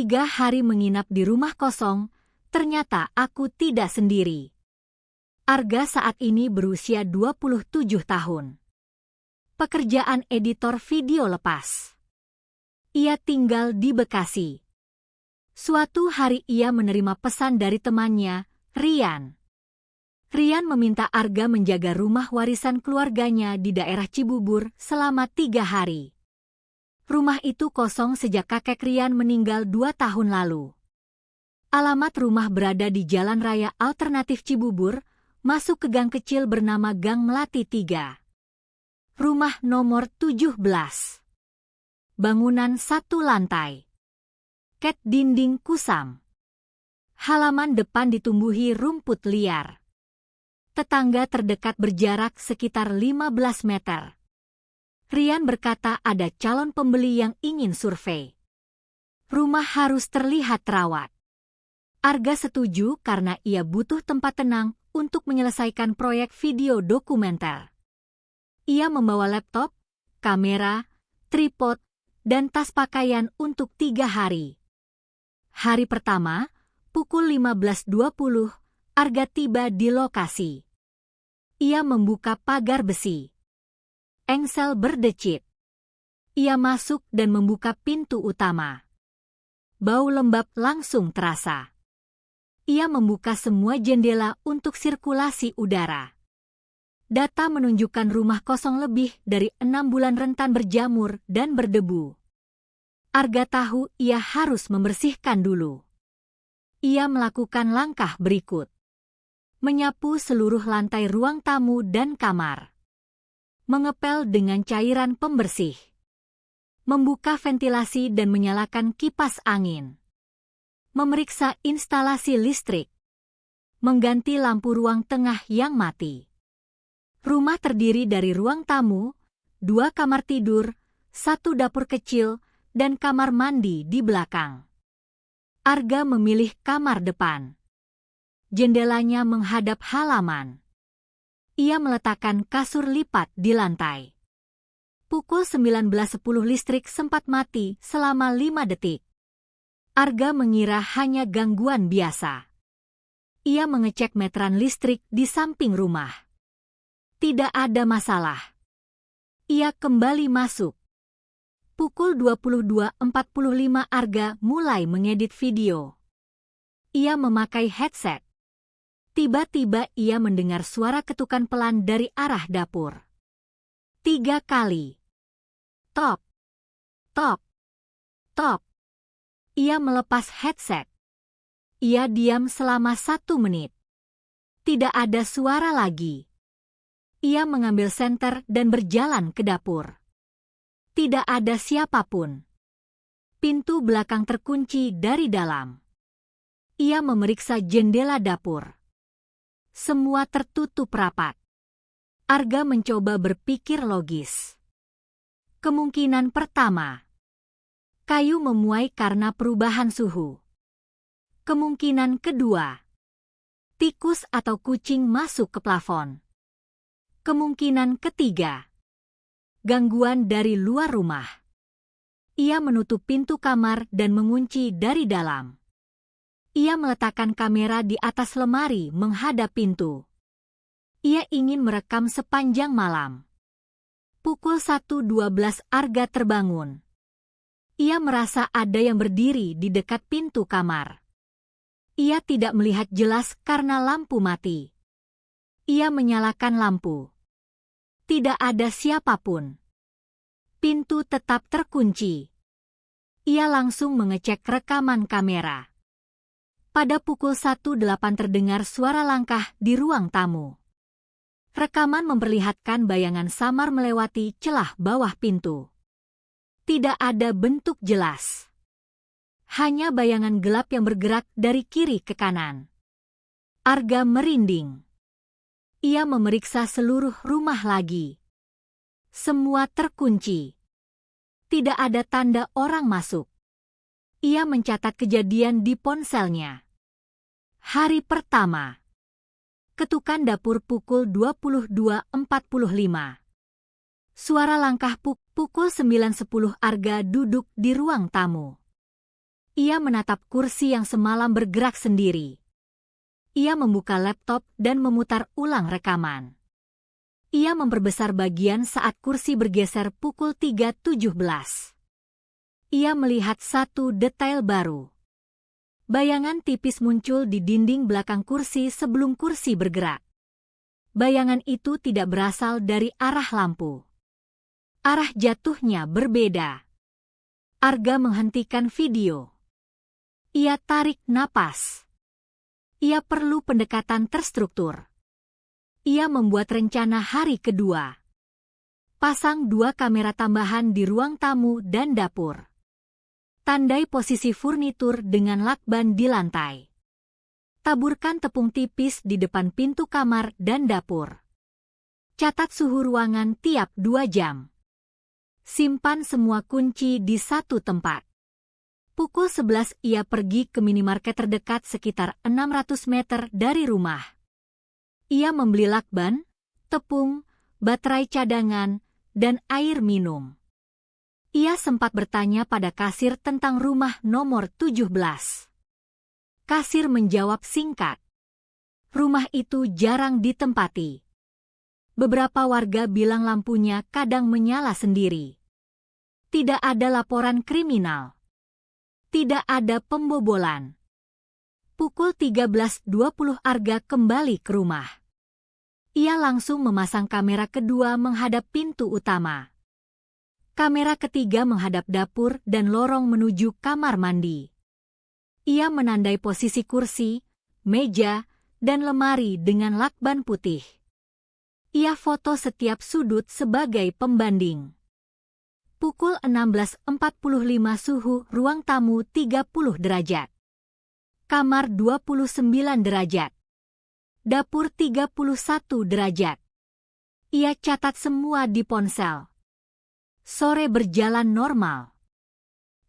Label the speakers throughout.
Speaker 1: 3 hari menginap di rumah kosong, ternyata aku tidak sendiri. Arga saat ini berusia 27 tahun. Pekerjaan editor video lepas. Ia tinggal di Bekasi. Suatu hari ia menerima pesan dari temannya, Rian. Rian meminta Arga menjaga rumah warisan keluarganya di daerah Cibubur selama 3 hari. Rumah itu kosong sejak kakek Rian meninggal 2 tahun lalu. Alamat rumah berada di Jalan Raya Alternatif Cibubur, masuk ke gang kecil bernama Gang Melati 3. Rumah nomor 17. Bangunan 1 lantai. Ket dinding kusam. Halaman depan ditumbuhi rumput liar. Tetangga terdekat berjarak sekitar 15 meter. Rian berkata ada calon pembeli yang ingin survei. Rumah harus terlihat terawat. Arga setuju karena ia butuh tempat tenang untuk menyelesaikan proyek video dokumenter. Ia membawa laptop, kamera, tripod, dan tas pakaian untuk 3 hari. Hari pertama, pukul 15.20, Arga tiba di lokasi. Ia membuka pagar besi. Engsel berdecit. Ia masuk dan membuka pintu utama. Bau lembab langsung terasa. Ia membuka semua jendela untuk sirkulasi udara. Data menunjukkan rumah kosong lebih dari 6 bulan rentan berjamur dan berdebu. Arga tahu ia harus membersihkan dulu. Ia melakukan langkah berikut. Menyapu seluruh lantai ruang tamu dan kamar. Mengepel dengan cairan pembersih. Membuka ventilasi dan menyalakan kipas angin. Memeriksa instalasi listrik. Mengganti lampu ruang tengah yang mati. Rumah terdiri dari ruang tamu, 2 kamar tidur, 1 dapur kecil, dan kamar mandi di belakang. Arga memilih kamar depan. Jendelanya menghadap halaman. Ia meletakkan kasur lipat di lantai. Pukul 19.10 listrik sempat mati selama 5 detik. Arga mengira hanya gangguan biasa. Ia mengecek meteran listrik di samping rumah. Tidak ada masalah. Ia kembali masuk. Pukul 22.45 Arga mulai mengedit video. Ia memakai headset. Tiba-tiba ia mendengar suara ketukan pelan dari arah dapur. 3 kali. Tok, tok, tok. Ia melepas headset. Ia diam selama 1 menit. Tidak ada suara lagi. Ia mengambil senter dan berjalan ke dapur. Tidak ada siapapun. Pintu belakang terkunci dari dalam. Ia memeriksa jendela dapur. Semua tertutup rapat. Arga mencoba berpikir logis. Kemungkinan pertama, kayu memuai karena perubahan suhu. Kemungkinan kedua, tikus atau kucing masuk ke plafon. Kemungkinan ketiga, gangguan dari luar rumah. Ia menutup pintu kamar dan mengunci dari dalam. Ia meletakkan kamera di atas lemari menghadap pintu. Ia ingin merekam sepanjang malam. Pukul 1.12 Arga terbangun. Ia merasa ada yang berdiri di dekat pintu kamar. Ia tidak melihat jelas karena lampu mati. Ia menyalakan lampu. Tidak ada siapapun. Pintu tetap terkunci. Ia langsung mengecek rekaman kamera. Pada pukul 1.08 terdengar suara langkah di ruang tamu. Rekaman memperlihatkan bayangan samar melewati celah bawah pintu. Tidak ada bentuk jelas. Hanya bayangan gelap yang bergerak dari kiri ke kanan. Arga merinding. Ia memeriksa seluruh rumah lagi. Semua terkunci. Tidak ada tanda orang masuk. Ia mencatat kejadian di ponselnya. Hari pertama. Ketukan dapur pukul 22.45. Suara langkah pukul 9.10 Arga duduk di ruang tamu. Ia menatap kursi yang semalam bergerak sendiri. Ia membuka laptop dan memutar ulang rekaman. Ia memperbesar bagian saat kursi bergeser pukul 3.17. Ia melihat satu detail baru. Bayangan tipis muncul di dinding belakang kursi sebelum kursi bergerak. Bayangan itu tidak berasal dari arah lampu. Arah jatuhnya berbeda. Arga menghentikan video. Ia tarik napas. Ia perlu pendekatan terstruktur. Ia membuat rencana hari kedua. Pasang 2 kamera tambahan di ruang tamu dan dapur. Tandai posisi furnitur dengan lakban di lantai. Taburkan tepung tipis di depan pintu kamar dan dapur. Catat suhu ruangan tiap 2 jam. Simpan semua kunci di satu tempat. Pukul 11 ia pergi ke minimarket terdekat sekitar 600 meter dari rumah. Ia membeli lakban, tepung, baterai cadangan, dan air minum. Ia sempat bertanya pada kasir tentang rumah nomor 17. Kasir menjawab singkat. Rumah itu jarang ditempati. Beberapa warga bilang lampunya kadang menyala sendiri. Tidak ada laporan kriminal. Tidak ada pembobolan. Pukul 13.20 Arga kembali ke rumah. Ia langsung memasang kamera kedua menghadap pintu utama. Kamera ketiga menghadap dapur dan lorong menuju kamar mandi. Ia menandai posisi kursi, meja, dan lemari dengan lakban putih. Ia foto setiap sudut sebagai pembanding. Pukul 16.45 suhu ruang tamu 30 derajat. Kamar 29 derajat. Dapur 31 derajat. Ia catat semua di ponsel. Sore berjalan normal.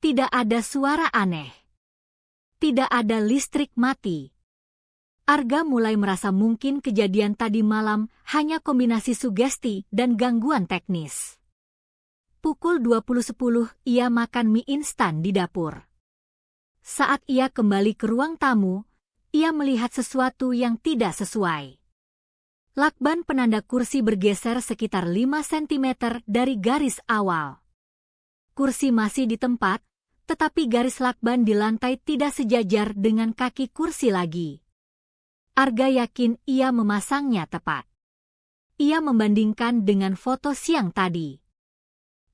Speaker 1: Tidak ada suara aneh. Tidak ada listrik mati. Arga mulai merasa mungkin kejadian tadi malam hanya kombinasi sugesti dan gangguan teknis. Pukul 20.10 ia makan mie instan di dapur. Saat ia kembali ke ruang tamu, ia melihat sesuatu yang tidak sesuai. Lakban penanda kursi bergeser sekitar 5 cm dari garis awal. Kursi masih di tempat, tetapi garis lakban di lantai tidak sejajar dengan kaki kursi lagi. Arga yakin ia memasangnya tepat. Ia membandingkan dengan foto siang tadi.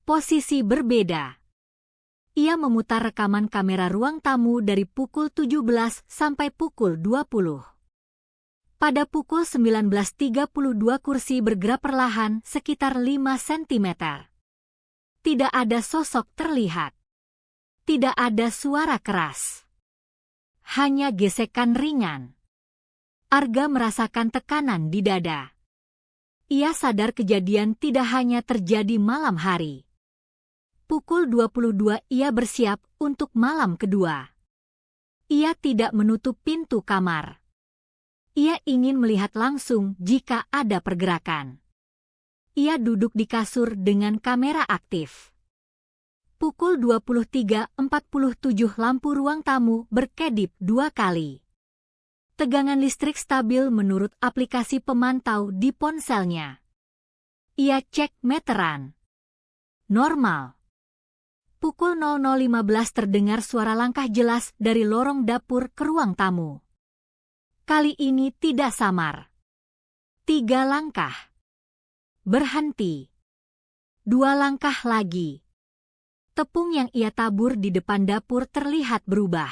Speaker 1: Posisi berbeda. Ia memutar rekaman kamera ruang tamu dari pukul 17 sampai pukul 20. Pada pukul 19.32 kursi bergerak perlahan sekitar 5 cm. Tidak ada sosok terlihat. Tidak ada suara keras. Hanya gesekan ringan. Arga merasakan tekanan di dada. Ia sadar kejadian tidak hanya terjadi malam hari. Pukul 22 ia bersiap untuk malam kedua. Ia tidak menutup pintu kamar. Ia ingin melihat langsung jika ada pergerakan. Ia duduk di kasur dengan kamera aktif. Pukul 23.47 lampu ruang tamu berkedip 2 kali. Tegangan listrik stabil menurut aplikasi pemantau di ponselnya. Ia cek meteran. Normal. Pukul 00.15 terdengar suara langkah jelas dari lorong dapur ke ruang tamu. Kali ini tidak samar. 3 langkah. Berhenti. 2 langkah lagi. Tepung yang ia tabur di depan dapur terlihat berubah.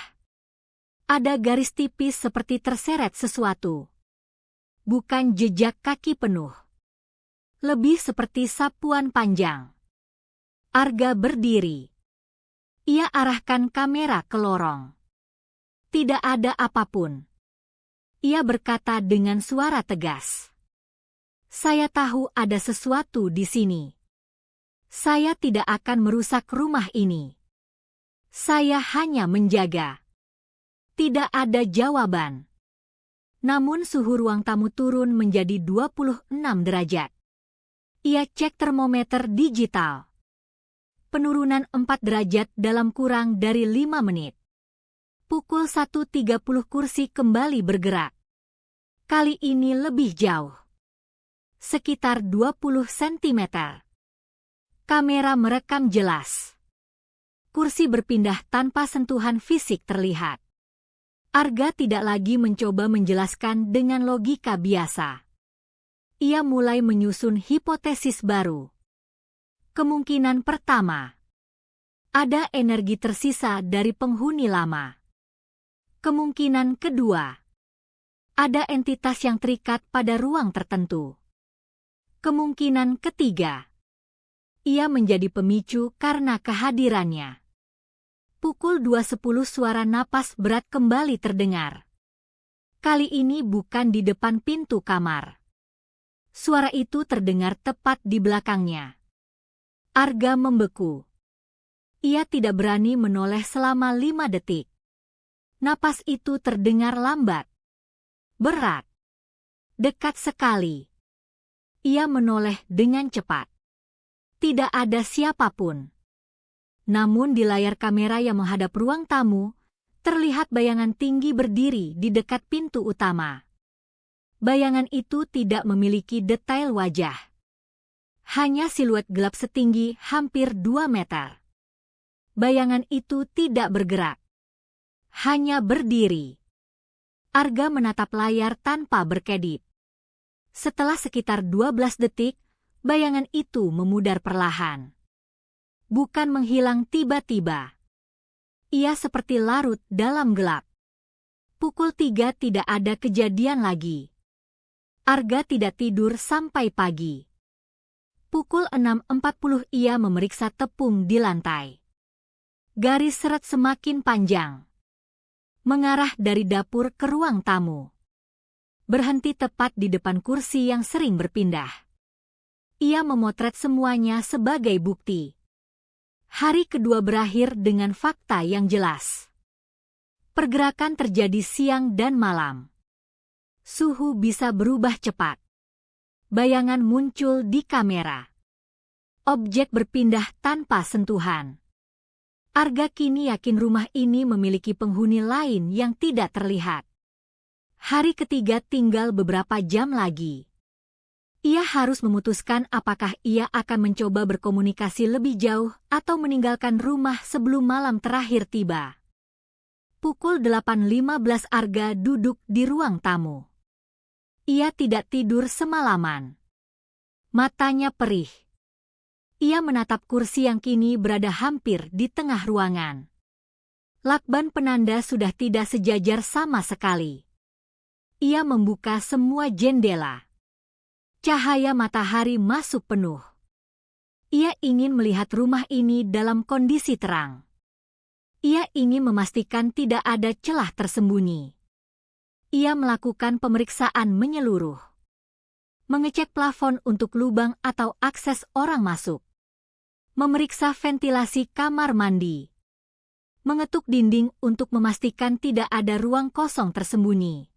Speaker 1: Ada garis tipis seperti terseret sesuatu. Bukan jejak kaki penuh. Lebih seperti sapuan panjang. Arga berdiri. Ia arahkan kamera ke lorong. Tidak ada apapun. Ia berkata dengan suara tegas. Saya tahu ada sesuatu di sini. Saya tidak akan merusak rumah ini. Saya hanya menjaga. Tidak ada jawaban. Namun suhu ruang tamu turun menjadi 26 derajat. Ia cek termometer digital. Penurunan 4 derajat dalam kurang dari 5 menit. Pukul 1.30 kursi kembali bergerak. Kali ini lebih jauh. Sekitar 20 cm. Kamera merekam jelas. Kursi berpindah tanpa sentuhan fisik terlihat. Arga tidak lagi mencoba menjelaskan dengan logika biasa. Ia mulai menyusun hipotesis baru. Kemungkinan pertama, ada energi tersisa dari penghuni lama. Kemungkinan kedua, ada entitas yang terikat pada ruang tertentu. Kemungkinan ketiga, ia menjadi pemicu karena kehadirannya. Pukul 2.10 suara napas berat kembali terdengar. Kali ini bukan di depan pintu kamar. Suara itu terdengar tepat di belakangnya. Arga membeku. Ia tidak berani menoleh selama 5 detik. Napas itu terdengar lambat. Berat. Dekat sekali. Ia menoleh dengan cepat. Tidak ada siapapun. Namun di layar kamera yang menghadap ruang tamu, terlihat bayangan tinggi berdiri di dekat pintu utama. Bayangan itu tidak memiliki detail wajah. Hanya siluet gelap setinggi hampir 2 meter. Bayangan itu tidak bergerak. Hanya berdiri. Arga menatap layar tanpa berkedip. Setelah sekitar 12 detik, bayangan itu memudar perlahan. Bukan menghilang tiba-tiba. Ia seperti larut dalam gelap. Pukul 3 tidak ada kejadian lagi. Arga tidak tidur sampai pagi. Pukul 6.40 ia memeriksa tepung di lantai. Garis seret semakin panjang. Mengarah dari dapur ke ruang tamu. Berhenti tepat di depan kursi yang sering berpindah. Ia memotret semuanya sebagai bukti. Hari kedua berakhir dengan fakta yang jelas. Pergerakan terjadi siang dan malam. Suhu bisa berubah cepat. Bayangan muncul di kamera. Objek berpindah tanpa sentuhan. Arga kini yakin rumah ini memiliki penghuni lain yang tidak terlihat. Hari ketiga tinggal beberapa jam lagi. Ia harus memutuskan apakah ia akan mencoba berkomunikasi lebih jauh atau meninggalkan rumah sebelum malam terakhir tiba. Pukul 8.15 Arga duduk di ruang tamu. Ia tidak tidur semalaman. Matanya perih. Ia menatap kursi yang kini berada hampir di tengah ruangan. Lakban penanda sudah tidak sejajar sama sekali. Ia membuka semua jendela. Cahaya matahari masuk penuh. Ia ingin melihat rumah ini dalam kondisi terang. Ia ingin memastikan tidak ada celah tersembunyi. Ia melakukan pemeriksaan menyeluruh. Mengecek plafon untuk lubang atau akses orang masuk. Memeriksa ventilasi kamar mandi. Mengetuk dinding untuk memastikan tidak ada ruang kosong tersembunyi.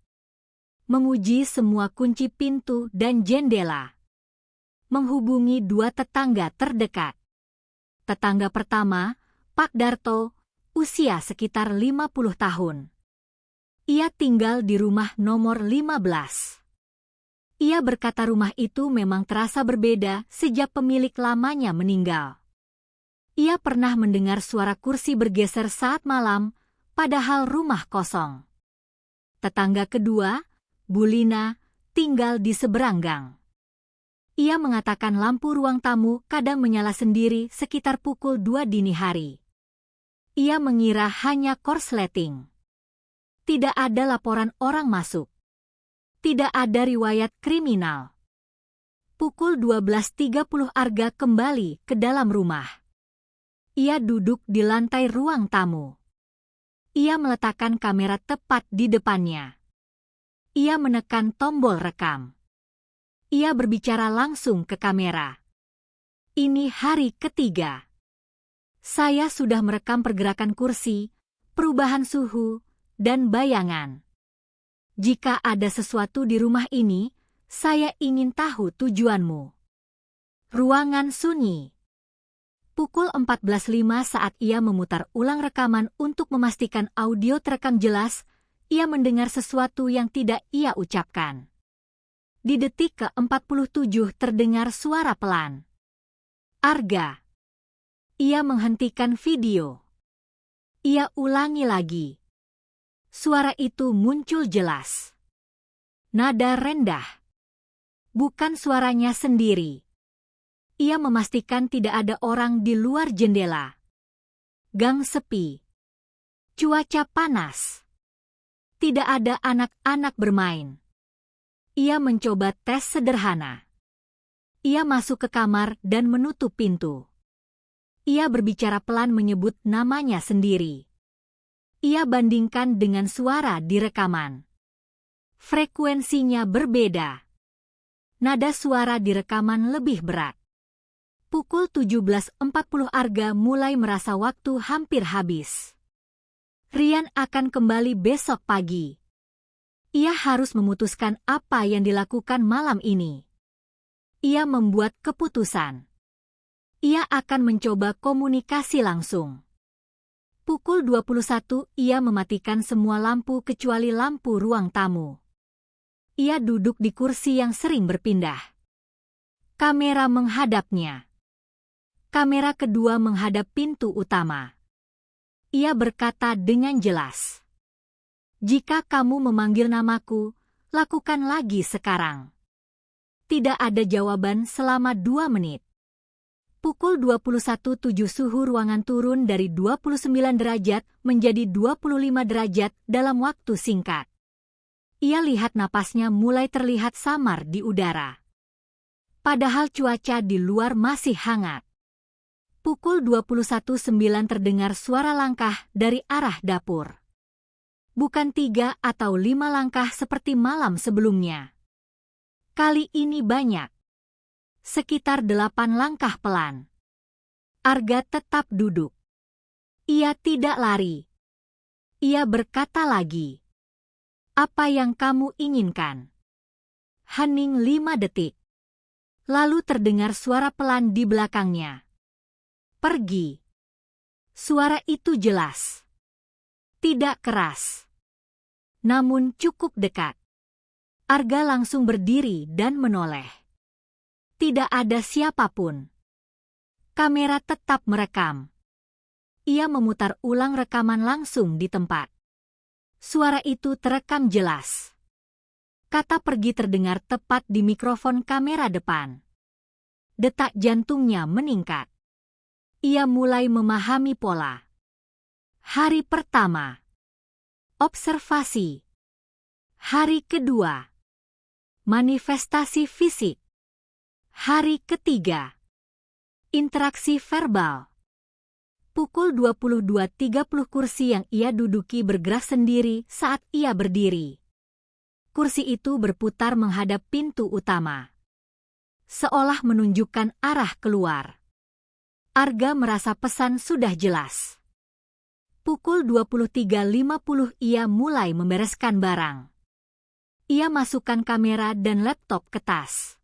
Speaker 1: Menguji semua kunci pintu dan jendela. Menghubungi 2 tetangga terdekat. Tetangga pertama, Pak Darto, usia sekitar 50 tahun. Ia tinggal di rumah nomor 15. Ia berkata rumah itu memang terasa berbeda sejak pemilik lamanya meninggal. Ia pernah mendengar suara kursi bergeser saat malam, padahal rumah kosong. Tetangga kedua, Bu Lina, tinggal di seberang gang. Ia mengatakan lampu ruang tamu kadang menyala sendiri sekitar pukul 2 dini hari. Ia mengira hanya korsleting. Tidak ada laporan orang masuk. Tidak ada riwayat kriminal. Pukul 12.30 Arga kembali ke dalam rumah. Ia duduk di lantai ruang tamu. Ia meletakkan kamera tepat di depannya. Ia menekan tombol rekam. Ia berbicara langsung ke kamera. Ini hari ketiga. Saya sudah merekam pergerakan kursi, perubahan suhu, dan bayangan. Jika ada sesuatu di rumah ini, saya ingin tahu tujuanmu. Ruangan sunyi. Pukul 14.05 saat ia memutar ulang rekaman untuk memastikan audio terekam jelas, ia mendengar sesuatu yang tidak ia ucapkan. Di detik ke-47 terdengar suara pelan. Arga. Ia menghentikan video. Ia ulangi lagi. Suara itu muncul jelas. Nada rendah. Bukan suaranya sendiri. Ia memastikan tidak ada orang di luar jendela. Gang sepi. Cuaca panas. Tidak ada anak-anak bermain. Ia mencoba tes sederhana. Ia masuk ke kamar dan menutup pintu. Ia berbicara pelan menyebut namanya sendiri. Ia bandingkan dengan suara di rekaman. Frekuensinya berbeda. Nada suara di rekaman lebih berat. Pukul 17.40 Arga mulai merasa waktu hampir habis. Rian akan kembali besok pagi. Ia harus memutuskan apa yang dilakukan malam ini. Ia membuat keputusan. Ia akan mencoba komunikasi langsung. Pukul 21 ia mematikan semua lampu kecuali lampu ruang tamu. Ia duduk di kursi yang sering berpindah. Kamera menghadapnya. Kamera kedua menghadap pintu utama. Ia berkata dengan jelas. Jika kamu memanggil namaku, lakukan lagi sekarang. Tidak ada jawaban selama 2 menit. Pukul 21.07 suhu ruangan turun dari 29 derajat menjadi 25 derajat dalam waktu singkat. Ia lihat napasnya mulai terlihat samar di udara. Padahal cuaca di luar masih hangat. Pukul 21.09 terdengar suara langkah dari arah dapur. Bukan 3 atau 5 langkah seperti malam sebelumnya. Kali ini banyak. Sekitar 8 langkah pelan. Arga tetap duduk. Ia tidak lari. Ia berkata lagi. Apa yang kamu inginkan? Hening 5 detik. Lalu terdengar suara pelan di belakangnya. Pergi. Suara itu jelas. Tidak keras. Namun cukup dekat. Arga langsung berdiri dan menoleh. Tidak ada siapapun. Kamera tetap merekam. Ia memutar ulang rekaman langsung di tempat. Suara itu terekam jelas. Kata pergi terdengar tepat di mikrofon kamera depan. Detak jantungnya meningkat. Ia mulai memahami pola. Hari pertama. Observasi. Hari kedua. Manifestasi fisik. Hari ketiga. Interaksi verbal. Pukul 22.30 kursi yang ia duduki bergerak sendiri saat ia berdiri. Kursi itu berputar menghadap pintu utama. Seolah menunjukkan arah keluar. Arga merasa pesan sudah jelas. Pukul 23.50 ia mulai membereskan barang. Ia masukkan kamera dan laptop ke tas.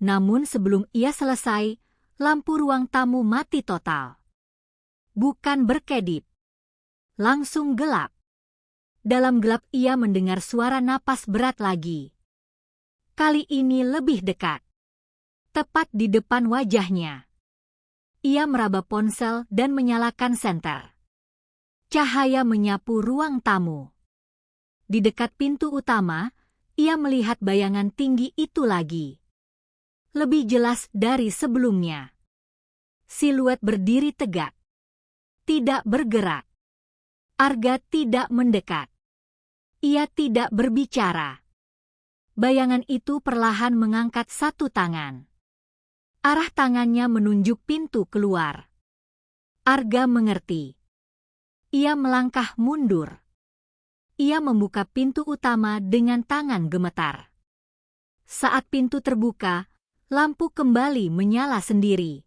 Speaker 1: Namun sebelum ia selesai, lampu ruang tamu mati total. Bukan berkedip. Langsung gelap. Dalam gelap ia mendengar suara napas berat lagi. Kali ini lebih dekat. Tepat di depan wajahnya. Ia meraba ponsel dan menyalakan senter. Cahaya menyapu ruang tamu. Di dekat pintu utama, ia melihat bayangan tinggi itu lagi. Lebih jelas dari sebelumnya. Siluet berdiri tegak. Tidak bergerak. Arga tidak mendekat. Ia tidak berbicara. Bayangan itu perlahan mengangkat satu tangan. Arah tangannya menunjuk pintu keluar. Arga mengerti. Ia melangkah mundur. Ia membuka pintu utama dengan tangan gemetar. Saat pintu terbuka, lampu kembali menyala sendiri.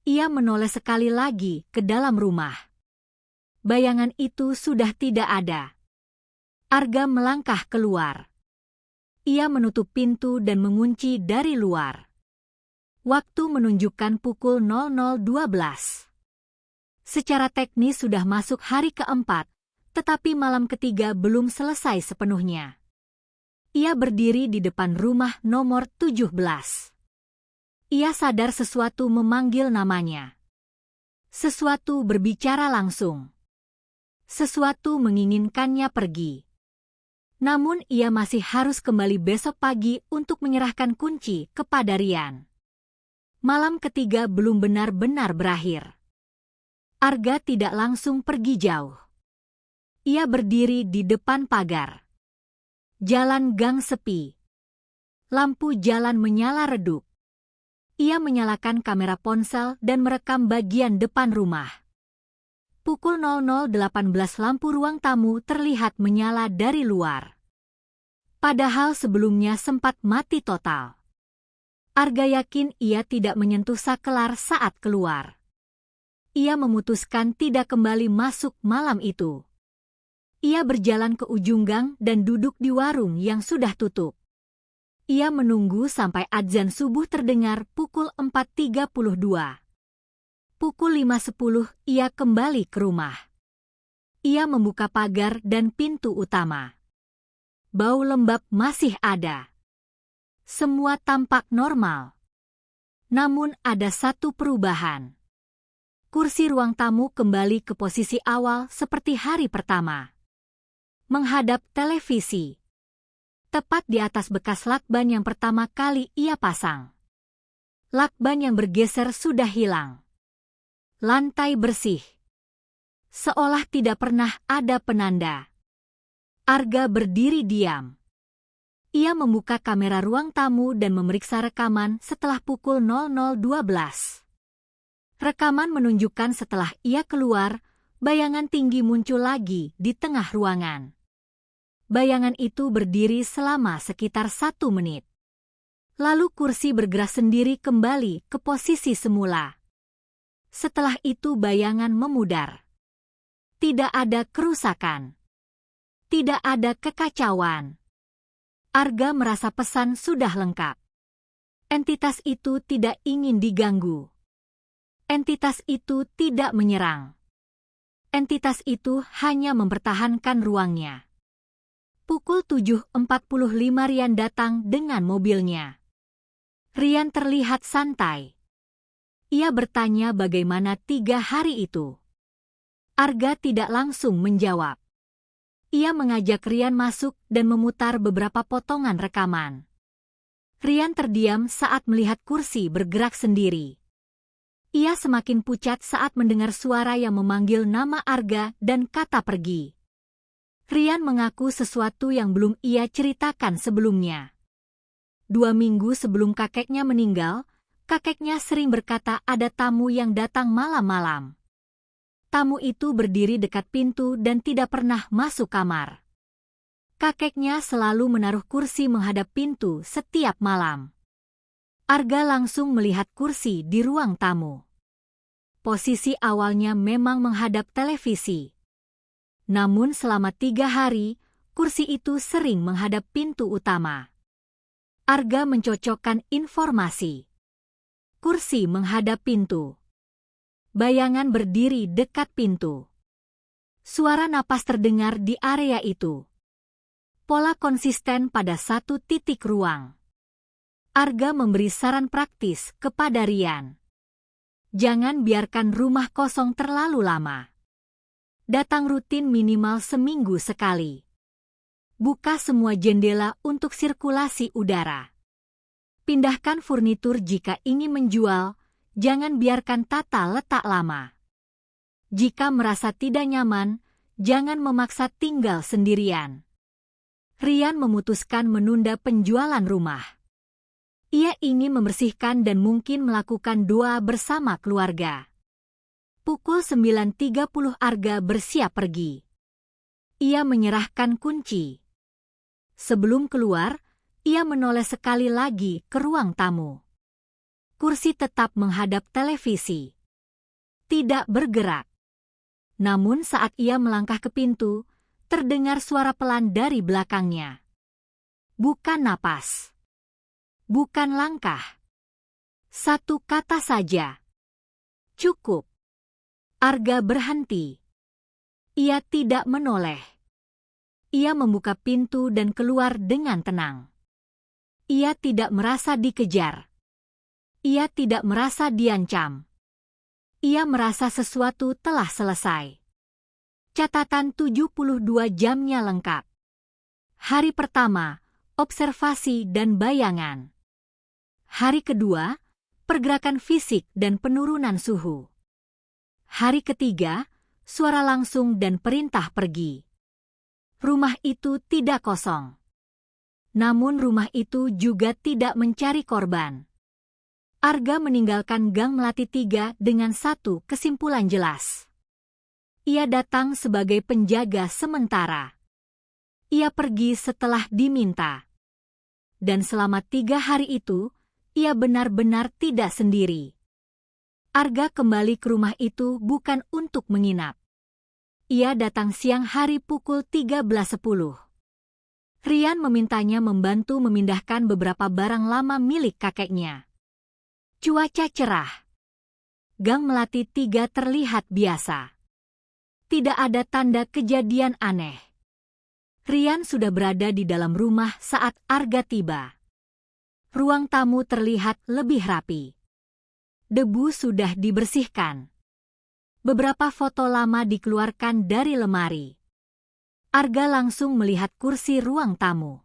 Speaker 1: Ia menoleh sekali lagi ke dalam rumah. Bayangan itu sudah tidak ada. Arga melangkah keluar. Ia menutup pintu dan mengunci dari luar. Waktu menunjukkan pukul 00.12. Secara teknis sudah masuk hari keempat, tetapi malam ketiga belum selesai sepenuhnya. Ia berdiri di depan rumah nomor 17. Ia sadar sesuatu memanggil namanya. Sesuatu berbicara langsung. Sesuatu menginginkannya pergi. Namun ia masih harus kembali besok pagi untuk menyerahkan kunci kepada Rian. Malam ketiga belum benar-benar berakhir. Arga tidak langsung pergi jauh. Ia berdiri di depan pagar. Jalan gang sepi. Lampu jalan menyala redup. Ia menyalakan kamera ponsel dan merekam bagian depan rumah. Pukul 00.18 lampu ruang tamu terlihat menyala dari luar. Padahal sebelumnya sempat mati total. Arga yakin ia tidak menyentuh sakelar saat keluar. Ia memutuskan tidak kembali masuk malam itu. Ia berjalan ke ujung gang dan duduk di warung yang sudah tutup. Ia menunggu sampai adzan subuh terdengar pukul 4.32. Pukul 5.10 ia kembali ke rumah. Ia membuka pagar dan pintu utama. Bau lembab masih ada. Semua tampak normal. Namun ada satu perubahan. Kursi ruang tamu kembali ke posisi awal seperti hari pertama. Menghadap televisi. Tepat di atas bekas lakban yang pertama kali ia pasang. Lakban yang bergeser sudah hilang. Lantai bersih. Seolah tidak pernah ada penanda. Arga berdiri diam. Ia membuka kamera ruang tamu dan memeriksa rekaman setelah pukul 00.12. Rekaman menunjukkan setelah ia keluar, bayangan tinggi muncul lagi di tengah ruangan. Bayangan itu berdiri selama sekitar 1 menit. Lalu kursi bergerak sendiri kembali ke posisi semula. Setelah itu bayangan memudar. Tidak ada kerusakan. Tidak ada kekacauan. Arga merasa pesan sudah lengkap. Entitas itu tidak ingin diganggu. Entitas itu tidak menyerang. Entitas itu hanya mempertahankan ruangnya. Pukul 7.45 Rian datang dengan mobilnya. Rian terlihat santai. Ia bertanya bagaimana 3 hari itu. Arga tidak langsung menjawab. Ia mengajak Rian masuk dan memutar beberapa potongan rekaman. Rian terdiam saat melihat kursi bergerak sendiri. Ia semakin pucat saat mendengar suara yang memanggil nama Arga dan kata pergi. Rian mengaku sesuatu yang belum ia ceritakan sebelumnya. 2 minggu sebelum kakeknya meninggal, kakeknya sering berkata ada tamu yang datang malam-malam. Tamu itu berdiri dekat pintu dan tidak pernah masuk kamar. Kakeknya selalu menaruh kursi menghadap pintu setiap malam. Arga langsung melihat kursi di ruang tamu. Posisi awalnya memang menghadap televisi. Namun selama 3 hari, kursi itu sering menghadap pintu utama. Arga mencocokkan informasi. Kursi menghadap pintu. Bayangan berdiri dekat pintu. Suara napas terdengar di area itu. Pola konsisten pada satu titik ruang. Arga memberi saran praktis kepada Rian. Jangan biarkan rumah kosong terlalu lama. Datang rutin minimal seminggu sekali. Buka semua jendela untuk sirkulasi udara. Pindahkan furnitur jika ingin menjual. Jangan biarkan tata letak lama. Jika merasa tidak nyaman, jangan memaksa tinggal sendirian. Rian memutuskan menunda penjualan rumah. Ia ingin membersihkan dan mungkin melakukan doa bersama keluarga. Pukul 9.30 Arga bersiap pergi. Ia menyerahkan kunci. Sebelum keluar, ia menoleh sekali lagi ke ruang tamu. Kursi tetap menghadap televisi. Tidak bergerak. Namun saat ia melangkah ke pintu, terdengar suara pelan dari belakangnya. Bukan napas. Bukan langkah. Satu kata saja. Cukup. Arga berhenti. Ia tidak menoleh. Ia membuka pintu dan keluar dengan tenang. Ia tidak merasa dikejar. Ia tidak merasa diancam. Ia merasa sesuatu telah selesai. Catatan 72 jamnya lengkap. Hari pertama, observasi dan bayangan. Hari kedua, pergerakan fisik dan penurunan suhu. Hari ketiga, suara langsung dan perintah pergi. Rumah itu tidak kosong. Namun rumah itu juga tidak mencari korban. Arga meninggalkan Gang Melati 3 dengan satu kesimpulan jelas. Ia datang sebagai penjaga sementara. Ia pergi setelah diminta. Dan selama 3 hari itu, ia benar-benar tidak sendiri. Arga kembali ke rumah itu bukan untuk menginap. Ia datang siang hari pukul 13.10. Rian memintanya membantu memindahkan beberapa barang lama milik kakeknya. Cuaca cerah. Gang Melati 3 terlihat biasa. Tidak ada tanda kejadian aneh. Rian sudah berada di dalam rumah saat Arga tiba. Ruang tamu terlihat lebih rapi. Debu sudah dibersihkan. Beberapa foto lama dikeluarkan dari lemari. Arga langsung melihat kursi ruang tamu.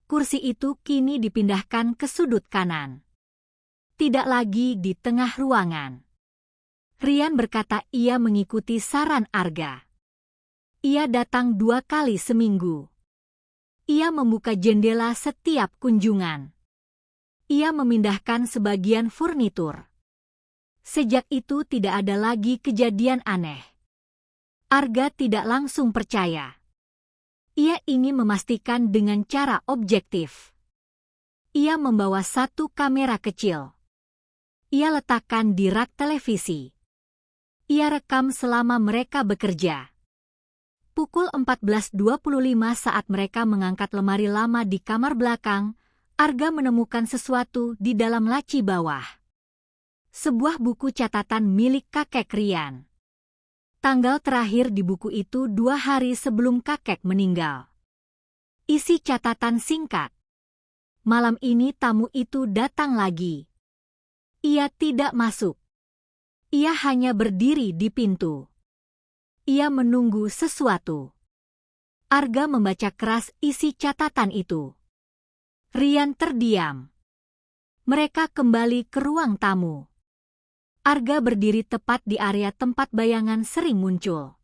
Speaker 1: Kursi itu kini dipindahkan ke sudut kanan. Tidak lagi di tengah ruangan. Rian berkata ia mengikuti saran Arga. Ia datang 2 kali seminggu. Ia membuka jendela setiap kunjungan. Ia memindahkan sebagian furnitur. Sejak itu tidak ada lagi kejadian aneh. Arga tidak langsung percaya. Ia ingin memastikan dengan cara objektif. Ia membawa satu kamera kecil. Ia letakkan di rak televisi. Ia rekam selama mereka bekerja. Pukul 14.25 saat mereka mengangkat lemari lama di kamar belakang, Arga menemukan sesuatu di dalam laci bawah. Sebuah buku catatan milik kakek Rian. Tanggal terakhir di buku itu 2 hari sebelum kakek meninggal. Isi catatan singkat. Malam ini tamu itu datang lagi. Ia tidak masuk. Ia hanya berdiri di pintu. Ia menunggu sesuatu. Arga membaca keras isi catatan itu. Rian terdiam. Mereka kembali ke ruang tamu. Arga berdiri tepat di area tempat bayangan sering muncul.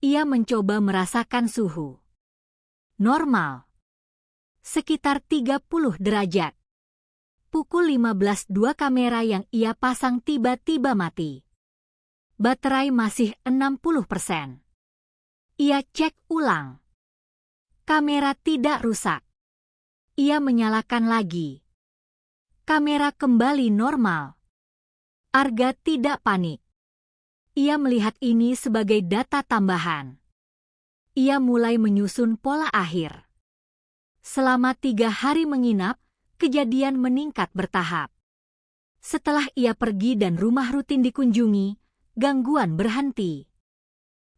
Speaker 1: Ia mencoba merasakan suhu. Normal. Sekitar 30 derajat. Pukul 15.02 kamera yang ia pasang tiba-tiba mati. Baterai masih 60%. Ia cek ulang. Kamera tidak rusak. Ia menyalakan lagi. Kamera kembali normal. Arga tidak panik. Ia melihat ini sebagai data tambahan. Ia mulai menyusun pola akhir. Selama 3 hari menginap, kejadian meningkat bertahap. Setelah ia pergi dan rumah rutin dikunjungi, gangguan berhenti.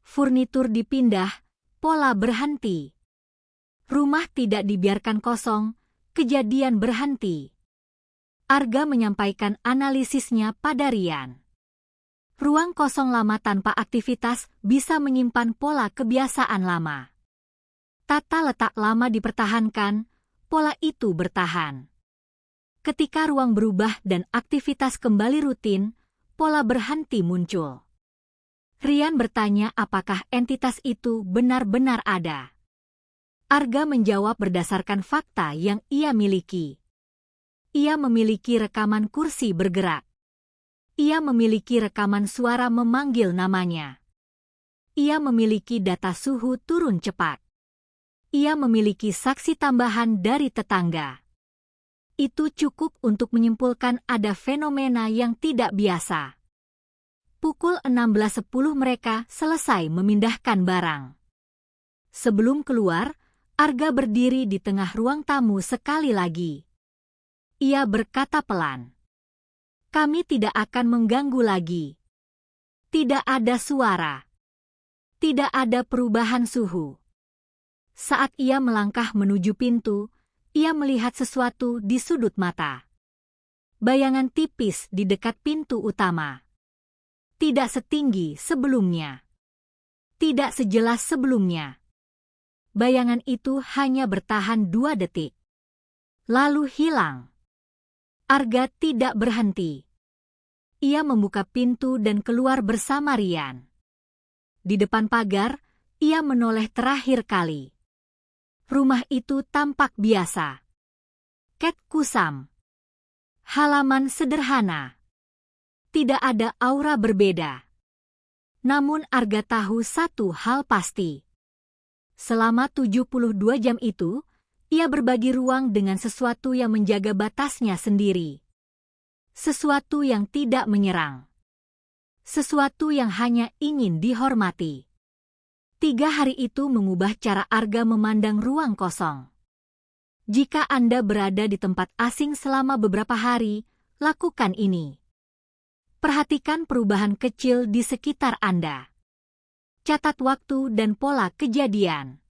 Speaker 1: Furnitur dipindah, pola berhenti. Rumah tidak dibiarkan kosong, kejadian berhenti. Arga menyampaikan analisisnya pada Rian. Ruang kosong lama tanpa aktivitas bisa menyimpan pola kebiasaan lama. Tata letak lama dipertahankan, pola itu bertahan. Ketika ruang berubah dan aktivitas kembali rutin, pola berhenti muncul. Rian bertanya apakah entitas itu benar-benar ada. Arga menjawab berdasarkan fakta yang ia miliki. Ia memiliki rekaman kursi bergerak. Ia memiliki rekaman suara memanggil namanya. Ia memiliki data suhu turun cepat. Ia memiliki saksi tambahan dari tetangga. Itu cukup untuk menyimpulkan ada fenomena yang tidak biasa. Pukul 16.10 mereka selesai memindahkan barang. Sebelum keluar, Arga berdiri di tengah ruang tamu sekali lagi. Ia berkata pelan. Kami tidak akan mengganggu lagi. Tidak ada suara. Tidak ada perubahan suhu. Saat ia melangkah menuju pintu, ia melihat sesuatu di sudut mata. Bayangan tipis di dekat pintu utama. Tidak setinggi sebelumnya. Tidak sejelas sebelumnya. Bayangan itu hanya bertahan 2 detik. Lalu hilang. Arga tidak berhenti. Ia membuka pintu dan keluar bersama Rian. Di depan pagar, ia menoleh terakhir kali. Rumah itu tampak biasa. Ket kusam. Halaman sederhana. Tidak ada aura berbeda. Namun Arga tahu satu hal pasti. Selama 72 jam itu, ia berbagi ruang dengan sesuatu yang menjaga batasnya sendiri. Sesuatu yang tidak menyerang. Sesuatu yang hanya ingin dihormati. 3 hari itu mengubah cara Arga memandang ruang kosong. Jika Anda berada di tempat asing selama beberapa hari, lakukan ini. Perhatikan perubahan kecil di sekitar Anda. Catat waktu dan pola kejadian.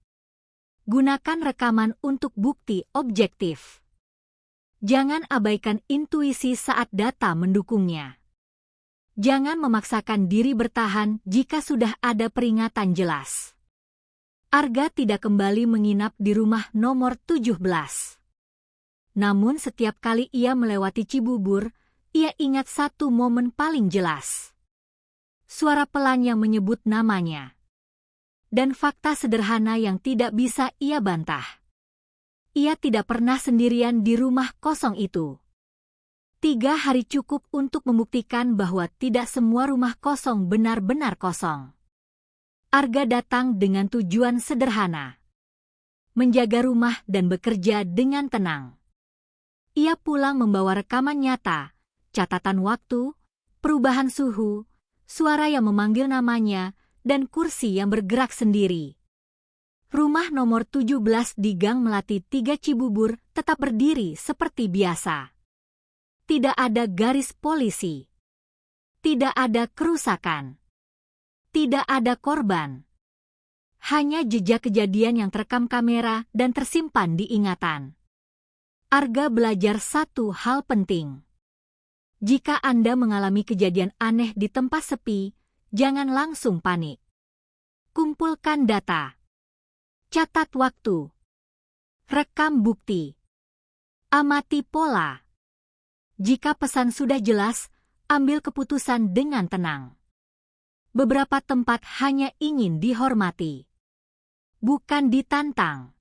Speaker 1: Gunakan rekaman untuk bukti objektif. Jangan abaikan intuisi saat data mendukungnya. Jangan memaksakan diri bertahan jika sudah ada peringatan jelas. Arga tidak kembali menginap di rumah nomor 17. Namun setiap kali ia melewati Cibubur, ia ingat satu momen paling jelas. Suara pelan yang menyebut namanya. Dan fakta sederhana yang tidak bisa ia bantah. Ia tidak pernah sendirian di rumah kosong itu. 3 hari cukup untuk membuktikan bahwa tidak semua rumah kosong benar-benar kosong. Arga datang dengan tujuan sederhana. Menjaga rumah dan bekerja dengan tenang. Ia pulang membawa rekaman nyata, catatan waktu, perubahan suhu, suara yang memanggil namanya, dan kursi yang bergerak sendiri. Rumah nomor 17 di Gang Melati 3 Cibubur tetap berdiri seperti biasa. Tidak ada garis polisi. Tidak ada kerusakan. Tidak ada korban. Hanya jejak kejadian yang terekam kamera dan tersimpan di ingatan. Arga belajar satu hal penting. Jika Anda mengalami kejadian aneh di tempat sepi, jangan langsung panik. Kumpulkan data. Catat waktu. Rekam bukti. Amati pola. Jika pesan sudah jelas, ambil keputusan dengan tenang. Beberapa tempat hanya ingin dihormati, bukan ditantang.